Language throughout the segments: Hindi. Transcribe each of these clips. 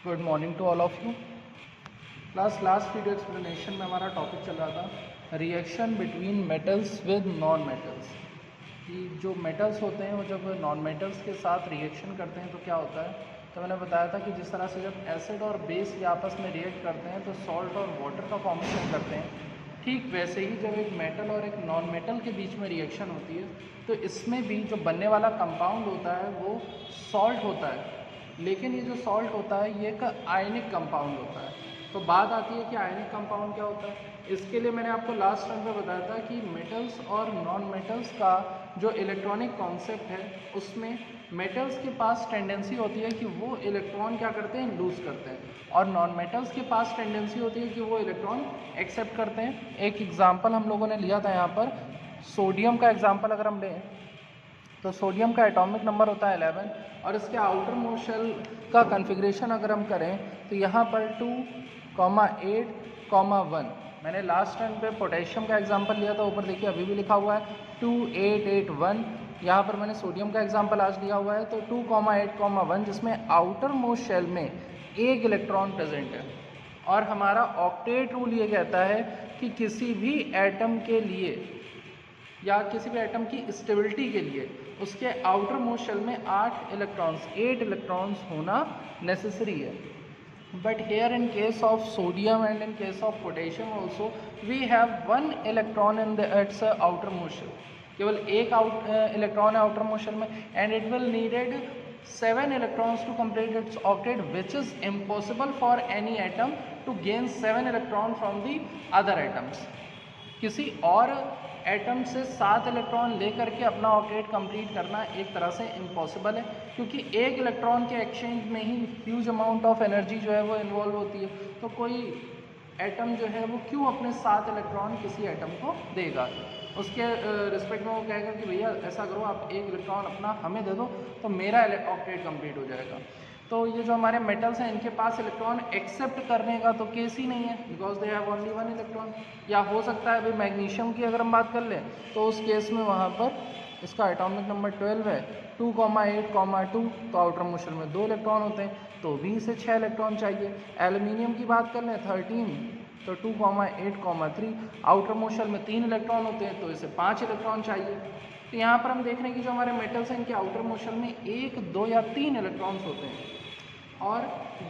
Good morning to all of you. Last video explanation में हमारा टॉपिक चल रहा था reaction between metals with non metals, कि जो मेटल्स होते हैं वो जब नॉन मेटल्स के साथ रिएक्शन करते हैं तो क्या होता है। तो मैंने बताया था कि जिस तरह से जब एसिड और बेस ये आपस में रिएक्ट करते हैं तो सॉल्ट और वाटर का फॉर्मेशन करते हैं, ठीक वैसे ही जब एक मेटल और एक नॉन मेटल के बीच में रिएक्शन होती है तो इसमें भी जो बनने वाला कंपाउंड होता है वो सॉल्ट होता है, लेकिन ये जो सॉल्ट होता है ये एक आयनिक कंपाउंड होता है। तो बात आती है कि आयनिक कंपाउंड क्या होता है। इसके लिए मैंने आपको लास्ट टाइम पे बताया था कि मेटल्स और नॉन मेटल्स का जो इलेक्ट्रॉनिक कॉन्सेप्ट है उसमें मेटल्स के पास टेंडेंसी होती है कि वो इलेक्ट्रॉन क्या करते हैं, लूज़ करते हैं, और नॉन मेटल्स के पास टेंडेंसी होती है कि वो इलेक्ट्रॉन एक्सेप्ट करते हैं। एक एग्जाम्पल हम लोगों ने लिया था यहाँ पर, सोडियम का एग्जाम्पल अगर हम लें तो सोडियम का एटॉमिक नंबर होता है 11 और इसके आउटर मोस्ट शेल का कॉन्फ़िगरेशन अगर हम करें तो यहाँ पर 2,8,1। मैंने लास्ट टाइम पे पोटेशियम का एग्जांपल लिया था, ऊपर देखिए अभी भी लिखा हुआ है 2,8,8,1। यहाँ पर मैंने सोडियम का एग्जांपल आज लिया हुआ है तो 2,8,1, जिसमें आउटर मोस्ट शेल में एक इलेक्ट्रॉन प्रेजेंट है। और हमारा ऑक्टेट रूल ये कहता है कि किसी भी एटम के लिए या किसी भी एटम की स्टेबिलिटी के लिए उसके आउटर मोस्ट शेल में 8 इलेक्ट्रॉन्स होना नेसेसरी है। But here in case of sodium and in case of potassium also we have 1 electron in its outermost shell. केवल एक इलेक्ट्रॉन है आउटर मोस्ट शेल में and it will needed 7 electrons to complete its octet, which is impossible for any atom to gain 7 electron from the other atoms। किसी और एटम से 7 इलेक्ट्रॉन लेकर के अपना ऑक्टेट कंप्लीट करना एक तरह से इम्पॉसिबल है, क्योंकि एक इलेक्ट्रॉन के एक्सचेंज में ही ह्यूज अमाउंट ऑफ एनर्जी जो है वो इन्वॉल्व होती है। तो कोई एटम जो है वो क्यों अपने 7 इलेक्ट्रॉन किसी एटम को देगा। उसके रिस्पेक्ट में वो कहेगा कि भैया ऐसा करो, आप एक इलेक्ट्रॉन अपना हमें दे दो तो मेरा ऑक्टेट कंप्लीट हो जाएगा। तो ये जो हमारे मेटल्स हैं इनके पास इलेक्ट्रॉन एक्सेप्ट करने का तो केस ही नहीं है, because they have only 1 electron. या हो सकता है भाई मैग्नीशियम की अगर हम बात कर लें तो उस केस में वहाँ पर इसका एटॉमिक नंबर 12 है 2,8,2, तो आउटर मोस्ट शेल में 2 इलेक्ट्रॉन होते हैं तो भी इसे 6 इलेक्ट्रॉन चाहिए। एल्युमिनियम की बात कर लें 13 तो 2,8,3, आउटर मोस्ट शेल में 3 इलेक्ट्रॉन होते हैं तो इसे 5 इलेक्ट्रॉन चाहिए। तो यहाँ पर हम देख रहे हैं कि जो हमारे मेटल्स हैं इनके आउटर मोस्ट शेल में 1, 2 या 3 इलेक्ट्रॉन्स होते हैं, और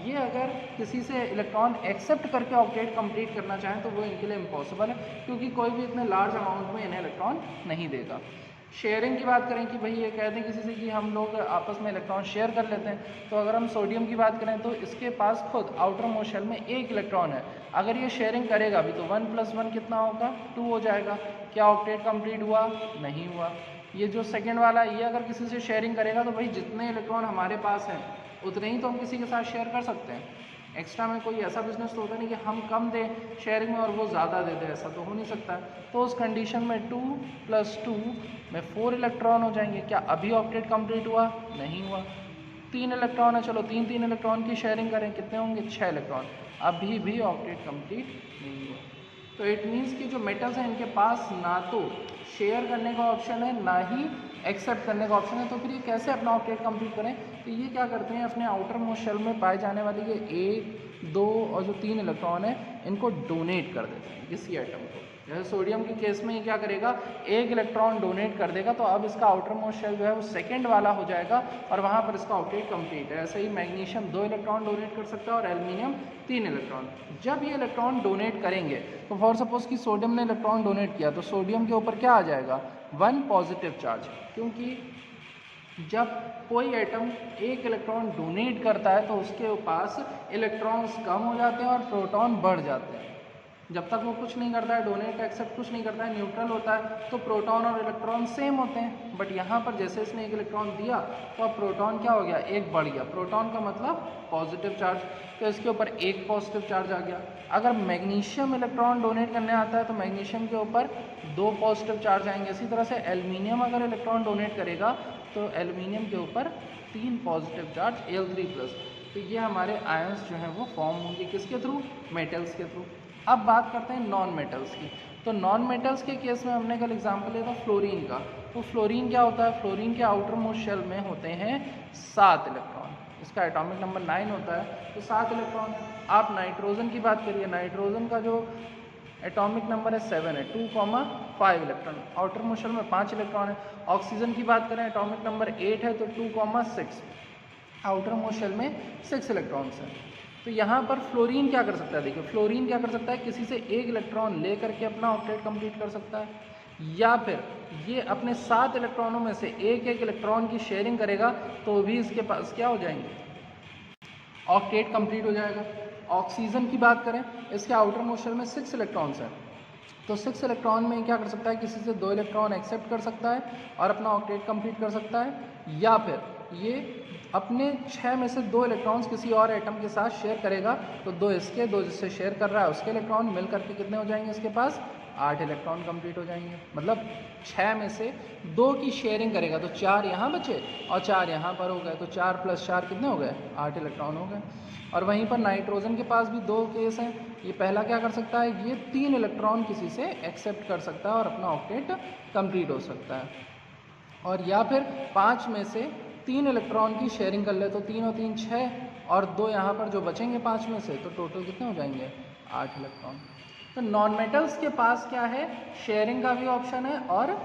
ये अगर किसी से इलेक्ट्रॉन एक्सेप्ट करके ऑक्टेट कंप्लीट करना चाहें तो वो इनके लिए इम्पॉसिबल है, क्योंकि कोई भी इतने लार्ज अमाउंट में इन्हें इलेक्ट्रॉन नहीं देगा। शेयरिंग की बात करें कि भाई ये कहते हैं किसी से कि हम लोग आपस में इलेक्ट्रॉन शेयर कर लेते हैं, तो अगर हम सोडियम की बात करें तो इसके पास खुद आउटर मोस्ट शेल में 1 इलेक्ट्रॉन है। अगर ये शेयरिंग करेगा भी तो 1 + 1 कितना होगा, 2 हो जाएगा। क्या ऑक्टेट कंप्लीट हुआ? नहीं हुआ। ये जो सेकेंड वाला ये अगर किसी से शेयरिंग करेगा तो भाई जितने इलेक्ट्रॉन हमारे पास हैं उतने ही तो हम किसी के साथ शेयर कर सकते हैं। एक्स्ट्रा में कोई ऐसा बिजनेस तो होता नहीं कि हम कम दें शेयरिंग में और वो ज़्यादा दे दे, ऐसा तो हो नहीं सकता है। तो उस कंडीशन में 2 + 2 में 4 इलेक्ट्रॉन हो जाएंगे। क्या अभी ऑक्टेट कंप्लीट हुआ? नहीं हुआ। 3 इलेक्ट्रॉन है, चलो 3 इलेक्ट्रॉन की शेयरिंग करें, कितने होंगे? 6 इलेक्ट्रॉन। अभी भी ऑक्टेट कंप्लीट नहीं हुआ। तो इट मीन्स कि जो मेटल्स हैं इनके पास ना तो शेयर करने का ऑप्शन है ना ही एक्सेप्ट करने का ऑप्शन है। तो फिर ये कैसे अपना ऑक्टेट कंप्लीट करें? तो ये क्या करते हैं, अपने आउटर मोस्ट शेल में पाए जाने वाली ये 1, 2 और जो 3 इलेक्ट्रॉन है इनको डोनेट कर देते हैं किसी एटम को। जैसे सोडियम के केस में ये क्या करेगा, 1 इलेक्ट्रॉन डोनेट कर देगा तो अब इसका आउटर मोस्ट शेल जो है वो सेकेंड वाला हो जाएगा और वहाँ पर इसका ऑक्टेट कंप्लीट है। ऐसे ही मैग्नीशियम 2 इलेक्ट्रॉन डोनेट कर सकता है और एल्युमिनियम 3 इलेक्ट्रॉन। जब ये इलेक्ट्रॉन डोनेट करेंगे तो फॉर सपोज कि सोडियम ने इलेक्ट्रॉन डोनेट किया तो सोडियम के ऊपर क्या आ जाएगा, 1 पॉजिटिव चार्ज, क्योंकि जब कोई एटम 1 इलेक्ट्रॉन डोनेट करता है तो उसके पास इलेक्ट्रॉन्स कम हो जाते हैं और प्रोटॉन बढ़ जाते हैं। जब तक वो कुछ नहीं करता है, डोनेट एक्सेप्ट कुछ नहीं करता है, न्यूट्रल होता है, तो प्रोटॉन और इलेक्ट्रॉन सेम होते हैं। बट यहाँ पर जैसे इसने 1 इलेक्ट्रॉन दिया तो अब प्रोटॉन क्या हो गया, 1 बढ़ गया। प्रोटॉन का मतलब पॉजिटिव चार्ज, तो इसके ऊपर 1 पॉजिटिव चार्ज आ गया। अगर मैग्नीशियम इलेक्ट्रॉन डोनेट करने आता है तो मैग्नीशियम के ऊपर 2 पॉजिटिव चार्ज आएंगे। इसी तरह से एल्युमिनियम अगर इलेक्ट्रॉन डोनेट करेगा तो एल्युमिनियम के ऊपर 3 पॉजिटिव चार्ज, Al3+। तो ये हमारे आयंस जो हैं वो फॉर्म होंगे किसके थ्रू, मेटल्स के थ्रू। अब बात करते हैं नॉन मेटल्स की। तो नॉन मेटल्स के केस में हमने कल एग्जांपल लिया था फ्लोरीन का। तो फ्लोरीन क्या होता है, फ्लोरीन के आउटर मोस्ट शेल में होते हैं 7 इलेक्ट्रॉन। इसका एटॉमिक नंबर 9 होता है, तो 7 इलेक्ट्रॉन है। आप नाइट्रोजन की बात करिए, नाइट्रोजन का जो एटॉमिक नंबर है 7 है, 2,5 इलेक्ट्रॉन, आउटर मोशन में 5 इलेक्ट्रॉन है। ऑक्सीजन की बात करें एटॉमिक नंबर 8 है, तो 2,6, आउटर मोशन में 6 इलेक्ट्रॉन्स हैं। तो यहाँ पर फ्लोरीन क्या कर सकता है, देखिए फ्लोरीन क्या कर सकता है, किसी से 1 इलेक्ट्रॉन ले करके अपना ऑक्टेट कंप्लीट कर सकता है, या फिर ये अपने 7 इलेक्ट्रॉनों में से एक इलेक्ट्रॉन की शेयरिंग करेगा तो भी इसके पास क्या हो जाएंगे, ऑक्टेट कंप्लीट हो जाएगा। ऑक्सीजन की बात करें, इसके आउटर मोशन में 6 इलेक्ट्रॉन्स हैं, तो 6 इलेक्ट्रॉन में क्या कर सकता है, किसी से 2 इलेक्ट्रॉन एक्सेप्ट कर सकता है और अपना ऑक्टेट कंप्लीट कर सकता है, या फिर ये अपने 6 में से 2 इलेक्ट्रॉन्स किसी और एटम के साथ शेयर करेगा, तो 2 इसके 2 जिससे शेयर कर रहा है उसके इलेक्ट्रॉन मिल करके कितने हो जाएंगे, इसके पास 8 इलेक्ट्रॉन कंप्लीट हो जाएंगे। मतलब 6 में से 2 की शेयरिंग करेगा तो 4 यहाँ बचे और 4 यहाँ पर हो गए, तो 4 + 4 कितने हो गए, 8 इलेक्ट्रॉन हो गए। और वहीं पर नाइट्रोजन के पास भी 2 केस हैं। ये पहला क्या कर सकता है, ये 3 इलेक्ट्रॉन किसी से एक्सेप्ट कर सकता है और अपना ऑक्टेट कंप्लीट हो सकता है, और या फिर 5 में से 3 इलेक्ट्रॉन की शेयरिंग कर ले, तो 3 और 3 6 और 2 यहाँ पर जो बचेंगे 5 में से, तो टोटल कितने हो जाएंगे, 8 इलेक्ट्रॉन। तो नॉन मेटल्स के पास क्या है, शेयरिंग का भी ऑप्शन है और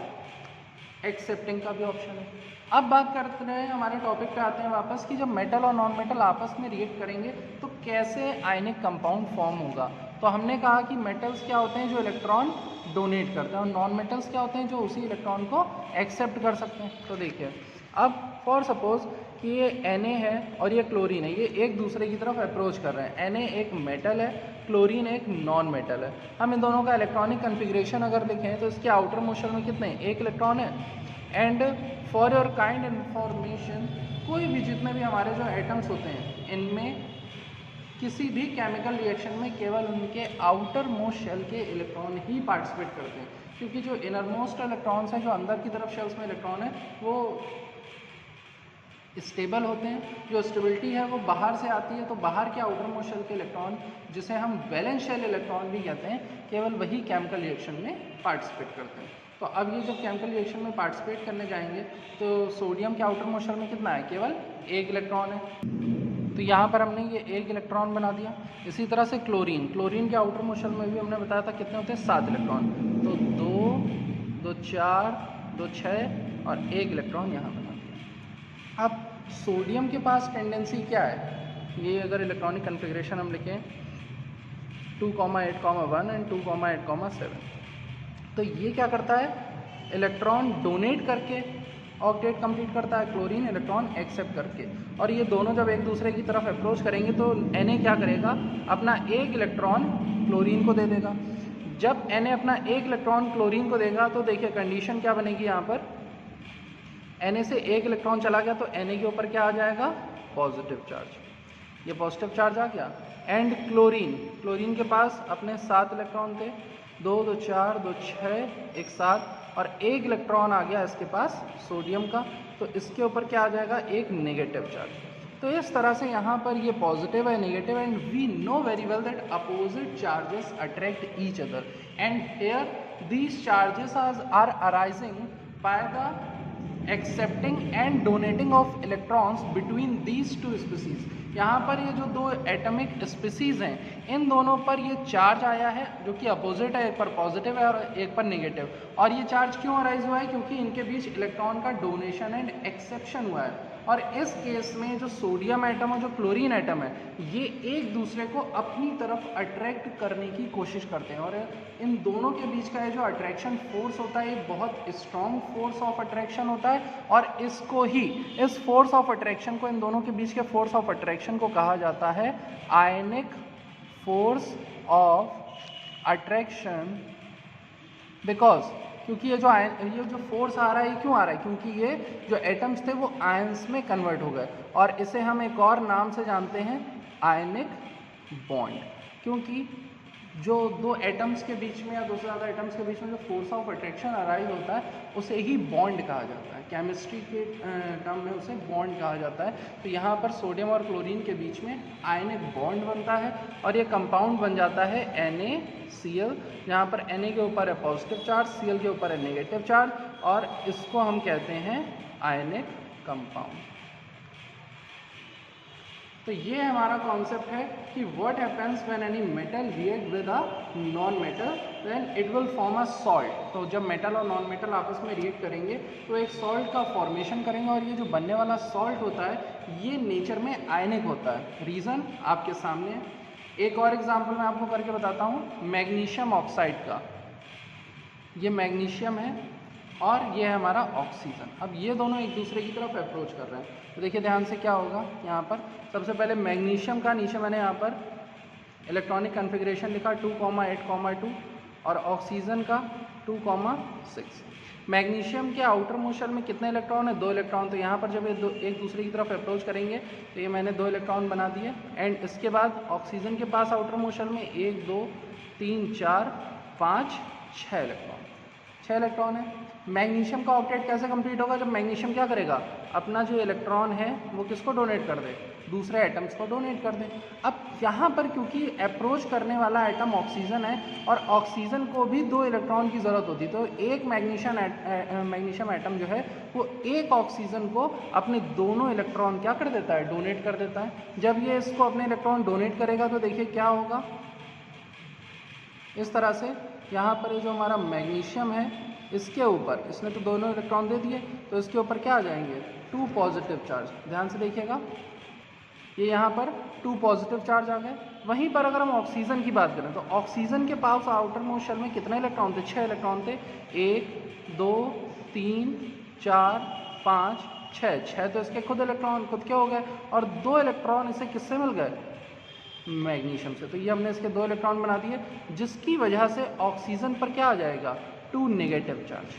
एक्सेप्टिंग का भी ऑप्शन है। अब बात करते हैं, हमारे टॉपिक पे आते हैं वापस कि जब मेटल और नॉन मेटल आपस में रिएक्ट करेंगे तो कैसे आयनिक कंपाउंड फॉर्म होगा। तो हमने कहा कि मेटल्स क्या होते हैं, जो इलेक्ट्रॉन डोनेट करते हैं, और नॉन मेटल्स क्या होते हैं, जो उसी इलेक्ट्रॉन को एक्सेप्ट कर सकते हैं। तो देखिए, अब फॉर सपोज कि ये Na है और ये क्लोरीन है, ये एक दूसरे की तरफ अप्रोच कर रहे हैं। Na एक मेटल है, क्लोरीन एक नॉन मेटल है। हम इन दोनों का इलेक्ट्रॉनिक कन्फिग्रेशन अगर देखें तो इसके आउटर मोशन में कितने, 1 इलेक्ट्रॉन है। And for your kind information, कोई भी जितने भी हमारे जो एटम्स होते हैं, इनमें किसी भी केमिकल रिएक्शन में केवल उनके आउटर मोस्ट शेल के इलेक्ट्रॉन ही पार्टिसिपेट करते हैं, क्योंकि जो इनर मोस्ट इलेक्ट्रॉन्स हैं, जो अंदर की तरफ शेल्स में इलेक्ट्रॉन है, वो स्टेबल होते हैं। जो स्टेबिलिटी है वो बाहर से आती है, तो बाहर के आउटर मोस्ट शेल के इलेक्ट्रॉन, जिसे हम वैलेंस शेल इलेक्ट्रॉन भी कहते हैं, केवल वही केमिकल रिएक्शन में पार्टिसिपेट करते हैं। तो अब ये जब केमिकल रिएक्शन में पार्टिसिपेट करने जाएंगे तो सोडियम के आउटर मोस्ट शेल में कितना है, केवल 1 इलेक्ट्रॉन है, तो यहाँ पर हमने ये 1 इलेक्ट्रॉन बना दिया। इसी तरह से क्लोरीन के आउटर मोस्ट शेल में भी हमने बताया था कितने होते हैं, 7 इलेक्ट्रॉन, तो 2, 2 4, 2 6 और 1 इलेक्ट्रॉन यहाँ बना दिया। अब सोडियम के पास टेंडेंसी क्या है, ये अगर इलेक्ट्रॉनिक कन्फिग्रेशन हम लिखें 2,8,1 एंड 2,8,7, तो ये क्या करता है, इलेक्ट्रॉन डोनेट करके ऑक्टेट कंप्लीट करता है, क्लोरीन इलेक्ट्रॉन एक्सेप्ट करके, और ये दोनों जब एक दूसरे की तरफ अप्रोच करेंगे तो Na क्या करेगा, अपना 1 इलेक्ट्रॉन क्लोरीन को दे देगा। जब Na अपना 1 इलेक्ट्रॉन क्लोरीन को देगा तो देखिए कंडीशन क्या बनेगी, यहाँ पर Na से 1 इलेक्ट्रॉन चला गया तो Na के ऊपर क्या आ जाएगा, पॉजिटिव चार्ज, ये पॉजिटिव चार्ज आ गया। एंड क्लोरीन के पास अपने 7 इलेक्ट्रॉन थे, 2, 2 4, 2 6, 1 7, और 1 इलेक्ट्रॉन आ गया इसके पास सोडियम का, तो इसके ऊपर क्या आ जाएगा, एक नेगेटिव चार्ज। तो इस तरह से यहाँ पर ये पॉजिटिव है, negative, and we know very well that opposite charges attract each other, and here these charges are arising by the accepting and donating of electrons between these 2 species. यहाँ पर ये जो 2 एटॉमिक स्पीसीज हैं, इन दोनों पर ये चार्ज आया है जो कि अपोजिट है, एक पर पॉजिटिव है और एक पर नेगेटिव। और ये चार्ज क्यों अराइज हुआ है, क्योंकि इनके बीच इलेक्ट्रॉन का डोनेशन एंड एक्सेप्शन हुआ है। और इस केस में जो सोडियम एटम और जो क्लोरीन एटम है, ये एक दूसरे को अपनी तरफ अट्रैक्ट करने की कोशिश करते हैं, और इन दोनों के बीच का ये जो अट्रैक्शन फोर्स होता है, ये बहुत स्ट्रॉन्ग फोर्स ऑफ अट्रैक्शन होता है, और इसको ही, इस फोर्स ऑफ अट्रैक्शन को, इन दोनों के बीच के फोर्स ऑफ अट्रैक्शन को कहा जाता है आयनिक फोर्स ऑफ अट्रैक्शन। बिकॉज क्योंकि ये जो फोर्स आ रहा है, ये क्यों आ रहा है, क्योंकि ये जो एटम्स थे वो आयंस में कन्वर्ट हो गए, और इसे हम एक और नाम से जानते हैं, आयनिक बॉन्ड। क्योंकि जो 2 एटम्स के बीच में या 2 से ज़्यादा एटम्स के बीच में जो फोर्स ऑफ अट्रैक्शन अराइज होता है, उसे ही बॉन्ड कहा जाता है। केमिस्ट्री के टर्म में उसे बॉन्ड कहा जाता है। तो यहाँ पर सोडियम और क्लोरीन के बीच में आयनिक बॉन्ड बनता है, और ये कंपाउंड बन जाता है NaCl, जहाँ पर Na के ऊपर है पॉजिटिव चार्ज, Cl के ऊपर है नेगेटिव चार्ज, और इसको हम कहते हैं आयनिक कंपाउंड। तो ये हमारा कॉन्सेप्ट है कि what happens when any metal react with a non metal then it will form a salt. तो जब मेटल और नॉन मेटल आपस में रिएक्ट करेंगे तो एक सॉल्ट का फॉर्मेशन करेंगे, और ये जो बनने वाला सॉल्ट होता है ये नेचर में आयनिक होता है। रीज़न आपके सामने है। एक और एग्जाम्पल मैं आपको करके बताता हूँ मैग्नीशियम ऑक्साइड का। ये मैग्नीशियम है और ये है हमारा ऑक्सीजन। अब ये दोनों एक दूसरे की तरफ अप्रोच कर रहे हैं, तो देखिए ध्यान से क्या होगा। यहाँ पर सबसे पहले मैग्नीशियम का नीचे मैंने यहाँ पर इलेक्ट्रॉनिक कन्फिग्रेशन लिखा 2,8,2 और ऑक्सीजन का 2,6। मैग्नीशियम के आउटर मोशन में कितने इलेक्ट्रॉन है? 2 इलेक्ट्रॉन। तो यहाँ पर जब ये एक दूसरे की तरफ अप्रोच करेंगे तो ये मैंने 2 इलेक्ट्रॉन बना दिए। एंड इसके बाद ऑक्सीजन के पास आउटर मोशन में 1 2 3 4 5 6 इलेक्ट्रॉन, 6 इलेक्ट्रॉन है। मैग्नीशियम का ऑक्टेट कैसे कंप्लीट होगा? जब मैग्नीशियम क्या करेगा, अपना जो इलेक्ट्रॉन है वो किसको डोनेट कर दे? दूसरे एटम्स को डोनेट कर दे। अब यहाँ पर क्योंकि अप्रोच करने वाला एटम ऑक्सीजन है और ऑक्सीजन को भी 2 इलेक्ट्रॉन की ज़रूरत होती है, तो एक मैग्नीशियम एटम जो है वो एक ऑक्सीजन को अपने दोनों इलेक्ट्रॉन क्या कर देता है? डोनेट कर देता है। जब ये इसको अपने इलेक्ट्रॉन डोनेट करेगा तो देखिए क्या होगा, इस तरह से यहाँ पर ये जो हमारा मैग्नीशियम है इसके ऊपर इसने तो दोनों इलेक्ट्रॉन दे दिए, तो इसके ऊपर क्या आ जाएंगे? 2 पॉजिटिव चार्ज। ध्यान से देखिएगा, ये यहाँ पर 2 पॉजिटिव चार्ज आ गए। वहीं पर अगर हम ऑक्सीजन की बात करें तो ऑक्सीजन के पास आउटर मोस्ट शेल में कितने इलेक्ट्रॉन थे? 6 इलेक्ट्रॉन थे। 1 2 3 4 5 6, 6 तो इसके खुद इलेक्ट्रॉन खुद के हो गए, और 2 इलेक्ट्रॉन इसे किससे मिल गए? मैग्नीशियम से। तो ये हमने इसके 2 इलेक्ट्रॉन बना दिए, जिसकी वजह से ऑक्सीजन पर क्या आ जाएगा? 2 नेगेटिव चार्ज।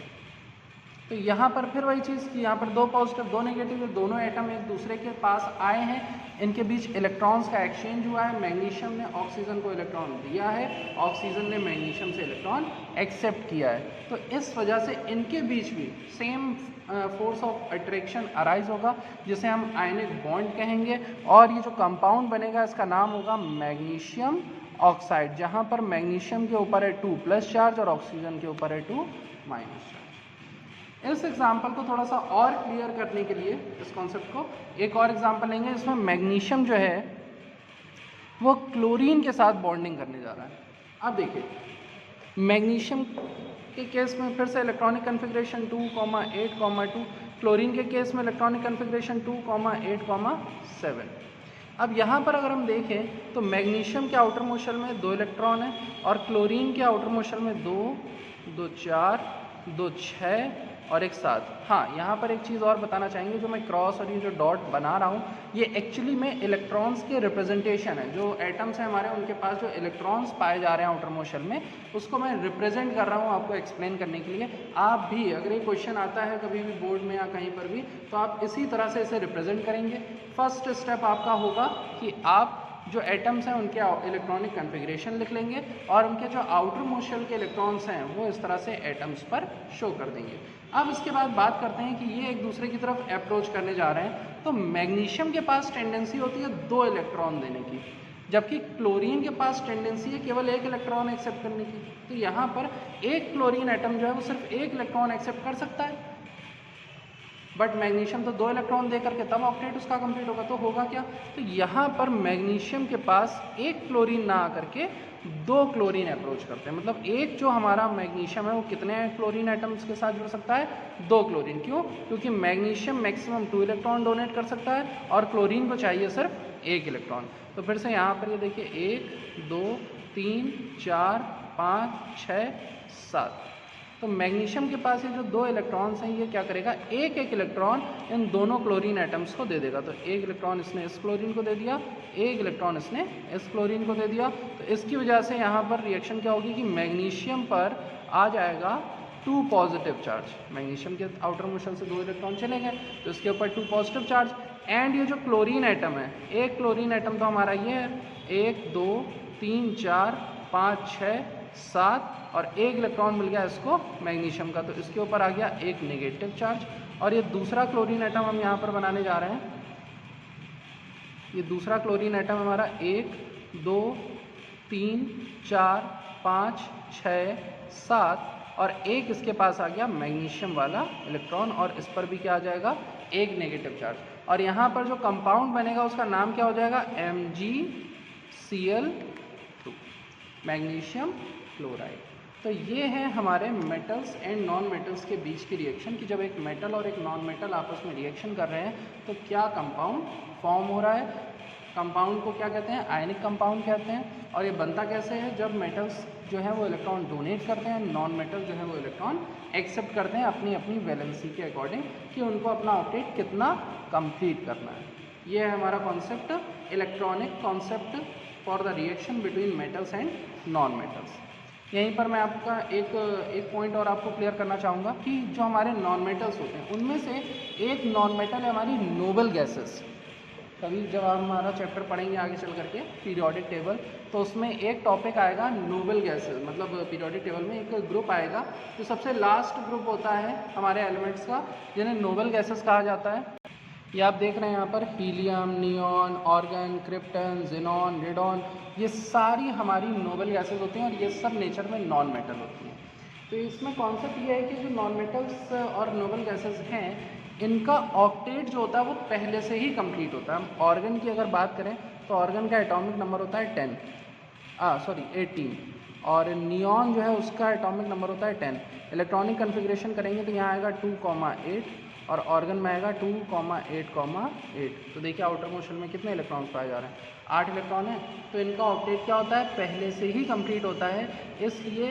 तो यहाँ पर फिर वही चीज़ कि यहाँ पर 2 पॉजिटिव 2 नेगेटिव, ये दोनों एटम एक दूसरे के पास आए हैं, इनके बीच इलेक्ट्रॉन्स का एक्सचेंज हुआ है। मैग्नीशियम ने ऑक्सीजन को इलेक्ट्रॉन दिया है, ऑक्सीजन ने मैग्नीशियम से इलेक्ट्रॉन एक्सेप्ट किया है। तो इस वजह से इनके बीच भी same force of attraction arise होगा, जिसे हम आयनिक बॉन्ड कहेंगे, और ये जो कंपाउंड बनेगा इसका नाम होगा मैग्नीशियम ऑक्साइड, जहाँ पर मैग्नीशियम के ऊपर है 2+ चार्ज और ऑक्सीजन के ऊपर है 2- चार्ज। इस एग्जाम्पल को थोड़ा सा और क्लियर करने के लिए इस कॉन्सेप्ट को एक और एग्जाम्पल लेंगे, जिसमें मैग्नीशियम जो है वो क्लोरीन के साथ बॉन्डिंग करने जा रहा है। अब देखिए मैग्नीशियम के केस में फिर से इलेक्ट्रॉनिक कन्फिग्रेशन 2,8,2, क्लोरीन के केस में इलेक्ट्रॉनिक कन्फिग्रेशन 2,8,7। अब यहाँ पर अगर हम देखें तो मैग्नीशियम के आउटर मोशन में 2 इलेक्ट्रॉन है और क्लोरीन के आउटर मोशन में 2 2 4 2 6 और 1 7। हाँ, यहाँ पर एक चीज़ और बताना चाहेंगे, जो मैं क्रॉस और ये जो डॉट बना रहा हूँ ये एक्चुअली में इलेक्ट्रॉन्स के रिप्रेजेंटेशन है। जो एटम्स हैं हमारे उनके पास जो इलेक्ट्रॉन्स पाए जा रहे हैं आउटर मोशन में, उसको मैं रिप्रेजेंट कर रहा हूँ आपको एक्सप्लेन करने के लिए। आप भी अगर ये क्वेश्चन आता है कभी भी बोर्ड में या कहीं पर भी, तो आप इसी तरह से इसे रिप्रेजेंट करेंगे। फर्स्ट स्टेप आपका होगा कि आप जो एटम्स हैं उनके इलेक्ट्रॉनिक कन्फिग्रेशन लिख लेंगे और उनके जो आउटर मोस्ट शेल के इलेक्ट्रॉन्स हैं वो इस तरह से एटम्स पर शो कर देंगे। अब इसके बाद बात करते हैं कि ये एक दूसरे की तरफ अप्रोच करने जा रहे हैं। तो मैग्नीशियम के पास टेंडेंसी होती है 2 इलेक्ट्रॉन देने की, जबकि क्लोरीन के पास टेंडेंसी है केवल 1 इलेक्ट्रॉन एक्सेप्ट करने की। तो यहाँ पर एक क्लोरीन एटम जो है वो सिर्फ 1 इलेक्ट्रॉन एक्सेप्ट कर सकता है, बट मैग्नीशियम तो 2 इलेक्ट्रॉन दे करके तब ऑक्टेट उसका कंप्लीट होगा। तो होगा क्या? तो यहाँ पर मैग्नीशियम के पास 1 क्लोरीन ना आकर के 2 क्लोरीन अप्रोच करते हैं। मतलब एक जो हमारा मैग्नीशियम है वो कितने क्लोरीन एटम्स के साथ जुड़ सकता है? 2 क्लोरीन। क्यों? क्योंकि मैग्नीशियम मैक्सिमम 2 इलेक्ट्रॉन डोनेट कर सकता है और क्लोरीन को चाहिए सिर्फ 1 इलेक्ट्रॉन। तो फिर से यहाँ पर ये देखिए 1 2 3 4 5 6 7। तो मैग्नीशियम के पास ये जो 2 इलेक्ट्रॉन्स हैं ये क्या करेगा? एक इलेक्ट्रॉन इन दोनों क्लोरीन एटम्स को दे देगा। तो 1 इलेक्ट्रॉन इसने इस क्लोरीन को दे दिया, 1 इलेक्ट्रॉन इसने इस क्लोरीन को दे दिया। तो इसकी वजह से यहाँ पर रिएक्शन क्या होगी कि मैग्नीशियम पर आ जाएगा 2 पॉजिटिव चार्ज। मैग्नीशियम के आउटर मोशन से 2 इलेक्ट्रॉन चले गए तो इसके ऊपर 2 पॉजिटिव चार्ज। एंड ये जो क्लोरीन एटम है, एक क्लोरीन एटम तो हमारा ये है, 1 2 3 4 5 6 7 और 1 इलेक्ट्रॉन मिल गया इसको मैग्नीशियम का, तो इसके ऊपर आ गया 1 नेगेटिव चार्ज। और ये दूसरा क्लोरीन एटम हम यहाँ पर बनाने जा रहे हैं। ये दूसरा क्लोरीन एटम हमारा 1 2 3 4 5 6 7 और 1 इसके पास आ गया मैग्नीशियम वाला इलेक्ट्रॉन, और इस पर भी क्या आ जाएगा? 1 नेगेटिव चार्ज। और यहाँ पर जो कंपाउंड बनेगा उसका नाम क्या हो जाएगा, MgCl2, मैग्नीशियम क्लोराइड। तो ये है हमारे मेटल्स एंड नॉन मेटल्स के बीच की रिएक्शन कि जब एक मेटल और एक नॉन मेटल आपस में रिएक्शन कर रहे हैं तो क्या कंपाउंड फॉर्म हो रहा है। कंपाउंड को क्या कहते हैं, आयनिक कंपाउंड कहते हैं। और ये बनता कैसे है, जब मेटल्स जो है वो इलेक्ट्रॉन डोनेट करते हैं, नॉन मेटल जो है वो इलेक्ट्रॉन एक्सेप्ट करते हैं अपनी अपनी वैलेंसी के अकॉर्डिंग कि उनको अपना ऑक्टेट कितना कंप्लीट करना है। ये है हमारा concept, electronic concept for the reaction between metals and non metals. यहीं पर मैं आपका एक पॉइंट और आपको क्लियर करना चाहूँगा कि जो हमारे नॉन मेटल्स होते हैं उनमें से एक नॉन मेटल है हमारी नोबल गैसेस। कभी जब आप हमारा चैप्टर पढ़ेंगे आगे चल करके पीरियोडिक टेबल, तो उसमें एक टॉपिक आएगा नोबल गैसेस, मतलब पीरियोडिक टेबल में एक ग्रुप आएगा जो सबसे लास्ट ग्रुप होता है हमारे एलिमेंट्स का, जिन्हें नोबल गैसेस कहा जाता है। ये आप देख रहे हैं यहाँ पर helium, neon, organ, krypton, xenon, radon, ये सारी हमारी नोबल गैसेस होती हैं और ये सब नेचर में नॉन मेटल होती हैं। तो इसमें कॉन्सेप्ट ये है कि जो नॉन मेटल्स और नोबल गैसेस हैं इनका ऑक्टेट जो होता है वो पहले से ही कंप्लीट होता है। हम ऑर्गन की अगर बात करें तो ऑर्गन का एटॉमिक नंबर होता है 18, और नियॉन जो है उसका एटॉमिक नंबर होता है 10। इलेक्ट्रॉनिक कन्फिग्रेशन करेंगे तो यहाँ आएगा 2,8 और ऑर्गन में आएगा 2,8,8। तो देखिए आउटर मोशन में कितने इलेक्ट्रॉन्स पाए जा रहे हैं, 8 इलेक्ट्रॉन है। तो इनका ऑक्टेट क्या होता है, पहले से ही कंप्लीट होता है। इसलिए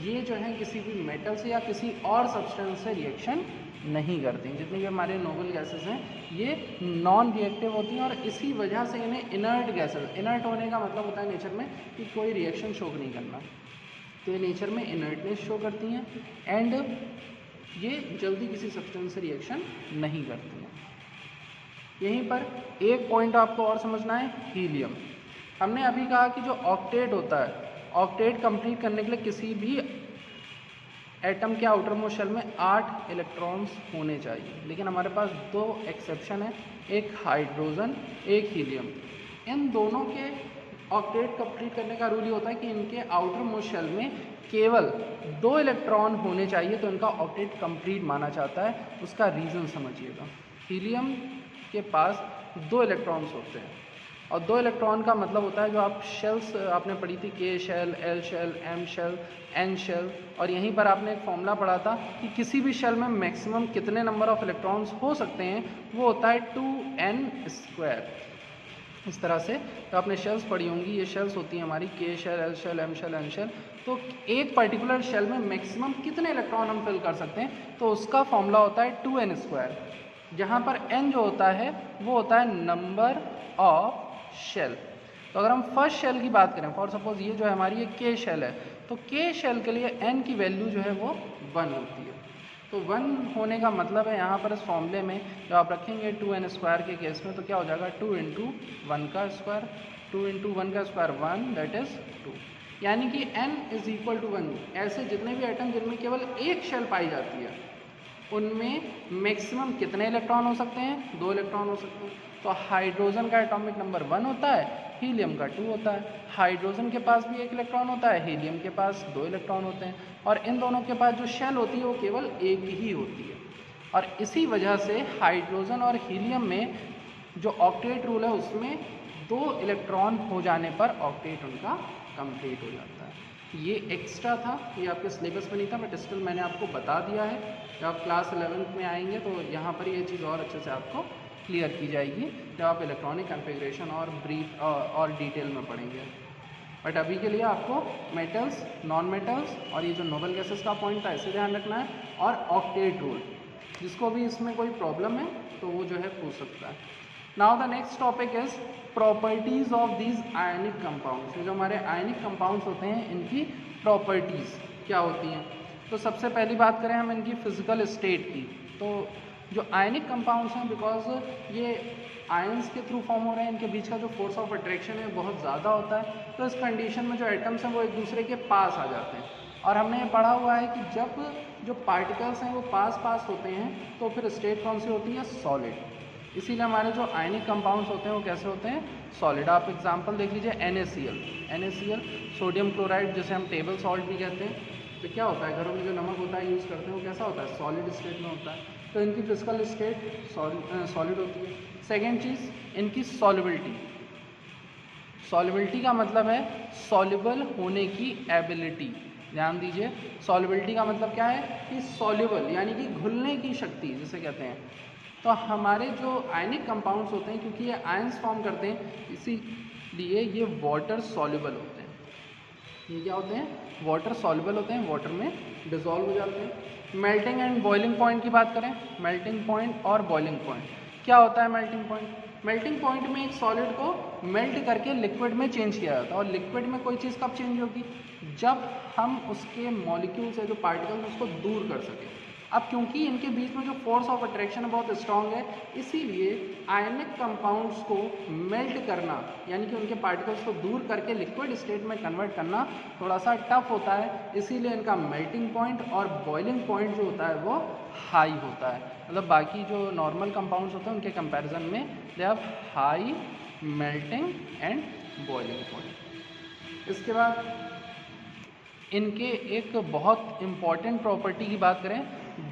ये जो है किसी भी मेटल से या किसी और सब्सटेंस से रिएक्शन नहीं करती। जितनी भी हमारे नोबल गैसेस हैं ये नॉन रिएक्टिव होती हैं और इसी वजह से इन्हें इनर्ट गैसेस, इनर्ट होने का मतलब होता है नेचर में कि कोई रिएक्शन शो नहीं करना, तो ये नेचर में इनर्टनेस शो करती हैं एंड ये जल्दी किसी सब्सटेंस से रिएक्शन नहीं करती हैं। यहीं पर एक पॉइंट आपको और समझना है, हीलियम। हमने अभी कहा कि जो ऑक्टेट होता है, ऑक्टेट कंप्लीट करने के लिए किसी भी एटम के आउटर मोस्ट शेल में 8 इलेक्ट्रॉन्स होने चाहिए, लेकिन हमारे पास 2 एक्सेप्शन है, एक हाइड्रोजन, एक हीलियम। इन दोनों के ऑक्टेट कंप्लीट करने का रूल ये होता है कि इनके आउटर मोस्ट शेल में केवल 2 इलेक्ट्रॉन होने चाहिए तो इनका ऑक्टेट कंप्लीट माना जाता है। उसका रीज़न समझिएगा, हीलियम के पास 2 इलेक्ट्रॉन्स होते हैं और 2 इलेक्ट्रॉन का मतलब होता है, जो आप शेल्स आपने पढ़ी थी, K shell, L shell, M shell, N shell, और यहीं पर आपने एक फॉर्मूला पढ़ा था कि किसी भी शेल में मैक्सिमम कितने नंबर ऑफ इलेक्ट्रॉन्स हो सकते हैं, वो होता है 2n²। इस तरह से तो आपने शेल्स पढ़ी होंगी, ये शेल्स होती हैं हमारी K shell, L shell, M shell, N shell. तो एक पर्टिकुलर शेल में मैक्सिमम कितने इलेक्ट्रॉन हम फिल कर सकते हैं, तो उसका फॉर्मूला होता है 2n², जहाँ पर n जो होता है वो होता है नंबर ऑफ शेल। तो अगर हम फर्स्ट शेल की बात करें, फॉर सपोज ये जो है हमारी ये के शेल है, तो के शेल के लिए n की वैल्यू जो है वो 1 होती है। तो 1 होने का मतलब है यहाँ पर इस फॉर्मूले में जब आप रखेंगे 2n² के केस में, तो क्या हो जाएगा 2 × 1 का स्क्वायर, 2 × 1 का स्क्वायर 1, दैट इज़ 2। यानी कि n = 1। ऐसे जितने भी एटम जिनमें केवल एक शेल पाई जाती है उनमें मैक्सिमम कितने इलेक्ट्रॉन हो सकते हैं, 2 इलेक्ट्रॉन हो सकते हैं। तो हाइड्रोजन का एटॉमिक नंबर 1 होता है, हीलियम का 2 होता है। हाइड्रोजन के पास भी 1 इलेक्ट्रॉन होता है, हीलियम के पास 2 इलेक्ट्रॉन होते हैं, और इन दोनों के पास जो शेल होती है वो केवल एक ही होती है। और इसी वजह से हाइड्रोजन और हीलियम में जो ऑक्टेट रूल है उसमें 2 इलेक्ट्रॉन हो जाने पर ऑक्टेट उनका कंप्लीट हो जाता है। ये एक्स्ट्रा था, ये आपके सिलेबस में नहीं था, बट स्टिल मैंने आपको बता दिया है। जब आप क्लास 11th में आएंगे तो यहाँ पर ये चीज़ और अच्छे से आपको क्लियर की जाएगी जब आप इलेक्ट्रॉनिक कन्फिग्रेशन और ब्रीफ और डिटेल में पढ़ेंगे। बट अभी के लिए आपको मेटल्स, नॉन मेटल्स और ये जो नोबल गैसेस का पॉइंट था इसे ध्यान रखना है, और ऑक्टेट रूल। जिसको भी इसमें कोई प्रॉब्लम है तो वो जो है पूछ सकता है। Now the next topic is properties of these ionic compounds. जो हमारे आयनिक कंपाउंड्स होते हैं इनकी प्रॉपर्टीज़ क्या होती हैं। तो सबसे पहली बात करें हम इनकी फिजिकल स्टेट की, तो जो आयनिक कंपाउंड्स हैं, बिकॉज ये आयंस के थ्रू फॉर्म हो रहे हैं, इनके बीच का जो फोर्स ऑफ अट्रैक्शन है बहुत ज़्यादा होता है। तो इस कंडीशन में जो एटम्स हैं वो एक दूसरे के पास आ जाते हैं, और हमने ये पढ़ा हुआ है कि जब जो पार्टिकल्स हैं वो पास होते हैं तो फिर स्टेट कौन सी होती है, सॉलिड। इसीलिए हमारे जो आयनिक कंपाउंड्स होते हैं वो कैसे होते हैं, सॉलिड। आप एग्जांपल देख लीजिए NaCl, सोडियम क्लोराइड, जिसे हम टेबल सॉल्ट भी कहते हैं। तो क्या होता है, घरों में जो नमक होता है यूज़ करते हैं वो कैसा होता है, सॉलिड स्टेट में होता है। तो इनकी फिजिकल स्टेट सॉलिड होती है। सेकेंड चीज़ इनकी सॉल्युबिलिटी। सॉल्युबिलिटी का मतलब है सॉल्युबल होने की एबिलिटी। ध्यान दीजिए, सॉल्युबिलिटी का मतलब क्या है कि सॉल्युबल यानी कि घुलने की शक्ति जिसे कहते हैं। तो हमारे जो आयनिक कंपाउंड्स होते हैं, क्योंकि ये आयंस फॉर्म करते हैं, इसीलिए ये वाटर सॉल्युबल होते हैं। ये क्या होते हैं? वाटर सॉल्युबल होते हैं, वाटर में डिसॉल्व हो जाते हैं। मेल्टिंग एंड बॉइलिंग पॉइंट की बात करें, मेल्टिंग पॉइंट और बॉइलिंग पॉइंट क्या होता है? मेल्टिंग पॉइंट, मेल्टिंग पॉइंट में एक सॉलिड को मेल्ट करके लिक्विड में चेंज किया जाता है। और लिक्विड में कोई चीज़ कब चेंज होगी? जब हम उसके मॉलिक्यूल्स है जो पार्टिकल्स उसको दूर कर सकें। अब क्योंकि इनके बीच में जो फोर्स ऑफ अट्रैक्शन है बहुत स्ट्रांग है, इसीलिए आयनिक कंपाउंड्स को मेल्ट करना यानी कि उनके पार्टिकल्स को दूर करके लिक्विड स्टेट में कन्वर्ट करना थोड़ा सा टफ होता है। इसीलिए इनका मेल्टिंग पॉइंट और बॉइलिंग पॉइंट जो होता है वो हाई होता है। मतलब बाकी जो नॉर्मल कंपाउंड्स होते हैं उनके कंपैरिजन में they have high melting and boiling point. इसके बाद इनके एक बहुत इम्पॉर्टेंट प्रॉपर्टी की बात करें,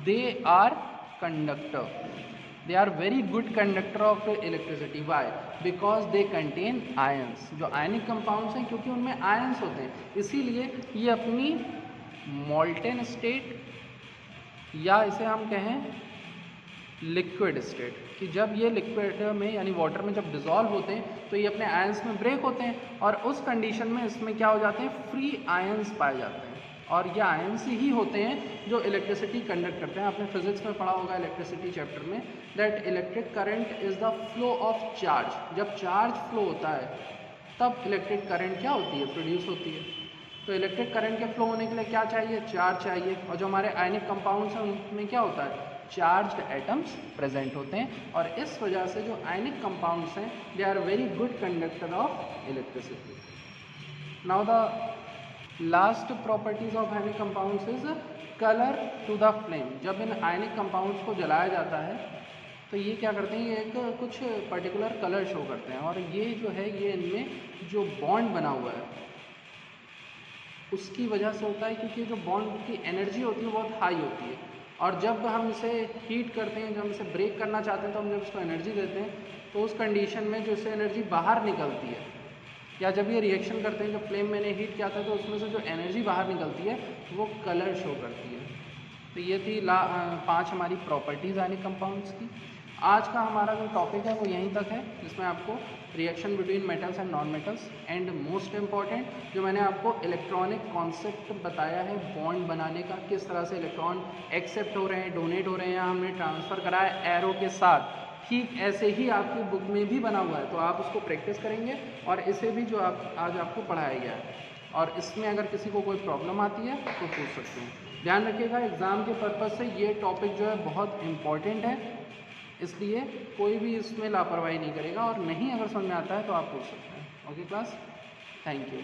they are conductor. They are very good conductor of electricity. Why? Because they contain ions. जो आयनिक कंपाउंड्स हैं क्योंकि उनमें आयंस होते हैं, इसीलिए ये अपनी मॉल्टेन स्टेट या इसे हम कहें लिक्विड स्टेट, कि जब ये लिक्विड में यानी वाटर में जब डिज़ोल्व होते हैं तो ये अपने आयंस में ब्रेक होते हैं और उस कंडीशन में इसमें क्या हो जाते हैं? फ्री आयंस पाए जाते हैं। और ये आयंस ही होते हैं जो इलेक्ट्रिसिटी कंडक्ट करते हैं। आपने फिजिक्स में पढ़ा होगा इलेक्ट्रिसिटी चैप्टर में, that electric current is the flow of charge. जब चार्ज फ्लो होता है तब इलेक्ट्रिक करंट क्या होती है? प्रोड्यूस होती है। तो इलेक्ट्रिक करंट के फ्लो होने के लिए क्या चाहिए? चार्ज चाहिए। और जो हमारे आयनिक कंपाउंड्स हैं उनमें क्या होता है? चार्ज्ड एटम्स प्रेजेंट होते हैं। और इस वजह से जो आयनिक कंपाउंड्स हैं they are very good conductor of electricity. Now the last properties of ionic compounds is colour to the flame. जब इन आयनिक कंपाउंड्स को जलाया जाता है तो ये क्या करते हैं? ये एक कुछ पर्टिकुलर कलर शो करते हैं। और ये जो है ये इनमें जो बॉन्ड बना हुआ है उसकी वजह से होता है, क्योंकि जो बॉन्ड की एनर्जी होती है बहुत हाई होती है। और जब हम इसे हीट करते हैं, जब हम इसे ब्रेक करना चाहते हैं, तो हम जब इसको एनर्जी देते हैं तो उस कंडीशन में जो इससे एनर्जी बाहर निकलती है, या जब ये रिएक्शन करते हैं, जब फ्लेम मैंने हीट किया था तो उसमें से जो एनर्जी बाहर निकलती है वो कलर शो करती है। तो ये थी 5 हमारी प्रॉपर्टीज़ आयनिक कंपाउंड्स की। आज का हमारा जो टॉपिक है वो यहीं तक है, जिसमें आपको reaction between metals and non metals and most important जो मैंने आपको इलेक्ट्रॉनिक कॉन्सेप्ट बताया है बॉन्ड बनाने का, किस तरह से इलेक्ट्रॉन एक्सेप्ट हो रहे हैं, डोनेट हो रहे हैं, हमने ट्रांसफ़र करा है एरो के साथ। ठीक ऐसे ही आपकी बुक में भी बना हुआ है, तो आप उसको प्रैक्टिस करेंगे और इसे भी जो आज आपको पढ़ाया गया है। और इसमें अगर किसी को कोई प्रॉब्लम आती है तो पूछ सकते हैं। ध्यान रखिएगा एग्ज़ाम के पर्पज़ से ये टॉपिक जो है बहुत इम्पॉर्टेंट है, इसलिए कोई भी इसमें लापरवाही नहीं करेगा। और नहीं अगर समझ में आता है तो आप पूछ सकते हैं। Okay class, thank you.